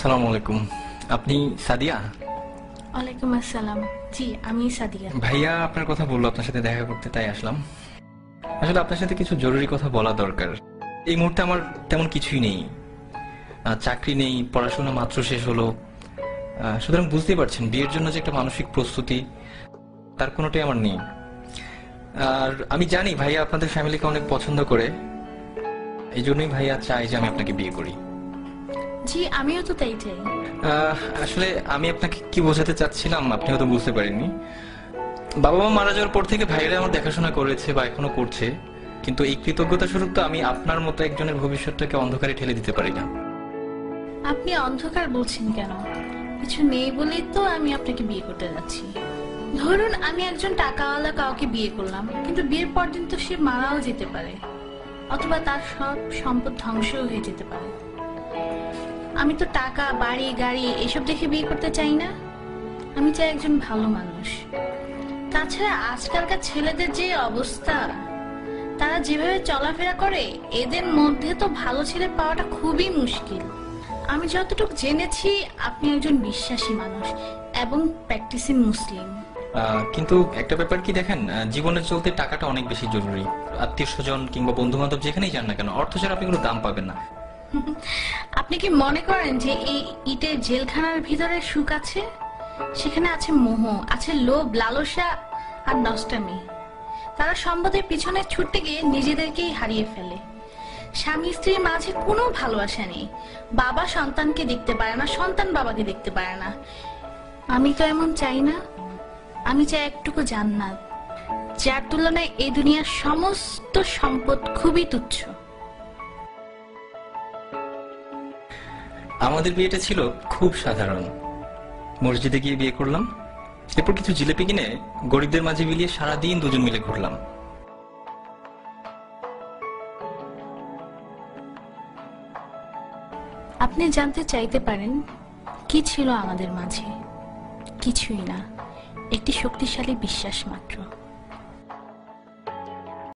আসসালামু আলাইকুম। আপনি সাদিয়া? ওয়ালাইকুম আসসালাম। জি, আমি সাদিয়া। ভাইয়া আপনার কথা বললো আপনার সাথে দেখা করতে, তাই আসলাম। আসলে আপনার সাথে কিছু জরুরি কথা বলা দরকার। এই মুহূর্তে আমার তেমন কিছুই নেই, চাকরি নেই, পড়াশোনা মাত্র শেষ হলো। সুতরাং বুঝতেই পারছেন বিয়ের জন্য যে একটা মানসিক প্রস্তুতি, তার কোনোটাই আমার নেই। আর আমি জানি ভাইয়া আপনাদের ফ্যামিলিকে অনেক পছন্দ করে, এই জন্যই ভাইয়া চাই যে আমি আপনাকে বিয়ে করি। জি, আমিও তো তাই চাই। আসলে আমি আপনাকে কি বোঝাতে চাচ্ছিলাম আপনি হয়তো বুঝতে পারেননি। বাবা মা মারা যাওয়ার পর থেকে ভাইরা আমার দেখাশোনা করেছে বা এখনো করছে, কিন্তু এই কৃতজ্ঞতা স্বরূপ তো আমি আপনার মতো একজনের ভবিষ্যৎটাকে অন্ধকারে ঠেলে দিতে পারি না। আপনি অন্ধকার বলছেন কেন? কিছু নেই বলেই তো আমি আপনাকে বিয়ে করতে যাচ্ছি। ধরুন আমি একজন টাকাওয়ালা কাউকে বিয়ে করলাম, কিন্তু বিয়ের পর দিন তো সে মারাও যেতে পারে, অথবা তার সব সম্পদ ধ্বংসও হয়ে যেতে পারে। আমি তো টাকা, বাড়ি, গাড়ি এসব দেখে বিয়ে করতে চাই না। আমি চাই একজন ভালো মানুষ। তাছাড়া আজকালকার ছেলেদের যে অবস্থা, তারা যেভাবে চলাফেরা করে, এদের মধ্যে তো ভালো ছেলে পাওয়াটা খুবই মুশকিল। আমি যতটুকু জেনেছি আপনি একজন বিশ্বাসী মানুষ এবং প্র্যাকটিসিং মুসলিম। কিন্তু একটা ব্যাপার কি দেখেন, জীবনে চলতে টাকাটা অনেক বেশি জরুরি। আত্মীয় স্বজন কিংবা বন্ধু বান্ধব যেখানেই যান না কেন, অর্থ ছাড়া আপনি কোনো দাম পাবেন না। আপনি কি মনে করেন যে এই ইটের জেলখানার ভিতরে সুখ আছে? সেখানে আছে মোহ, আছে লোভ, লালসা আর নষ্টামি। তারা সম্পদের পিছনে ছুটতে গিয়ে নিজেদেরকেই হারিয়ে ফেলে। স্বামী স্ত্রীর মাঝে কোনো ভালোবাসা নেই। বাবা সন্তানকে দেখতে পারে না, সন্তান বাবাকে দেখতে পারে না। আমি তো এমন চাই না। আমি চাই একটুকু জান্নাত, যার তুলনায় এই দুনিয়ার সমস্ত সম্পদ খুবই তুচ্ছ। আমাদের বিয়েটা ছিল খুব সাধারণ। মসজিদে গিয়ে বিয়ে করলাম, এরপর কিছু জিলেপি কিনে গরিবদের মাঝে বিলিয়ে সারাদিন দুজন মিলে ঘুরলাম। আপনি জানতে চাইতে পারেন কি ছিল আমাদের মাঝে? কিছুই না, একটি শক্তিশালী বিশ্বাস মাত্র।